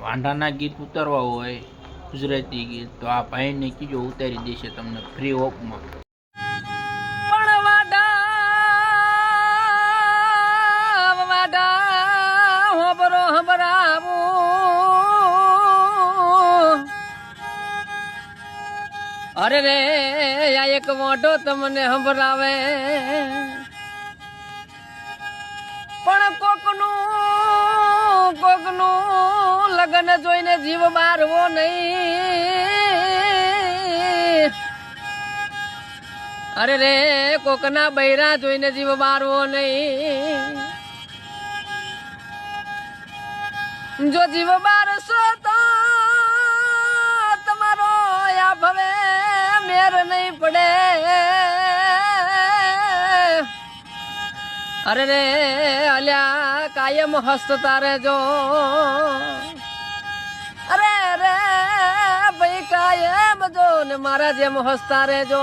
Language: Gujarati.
વાંઢાના ગીત ઉતારવા હોય ગુજરાતી ગીત તો આ ભાઈને કીજો ઉતારી દેશે તમને ફ્રી ઓફમાં. પણ વાડા વાડા હોબરો હબરાવું અરે રે આ એક મોઢો તમને હંભરાવે પણ કોકનું લગન જોઈને જીવ મારવો નહીં. અરે રે કોકના બૈરા જોઈને જીવ મારવો નહીં. જો જીવ મારશો તો તમારો આ ભવે મેર નહીં પડે. અરે રે અલ્યા કાયમ હસતા રહેજો. અરે રે ભાઈ કાયમ જો ને મારા જેમ હસતા રહેજો.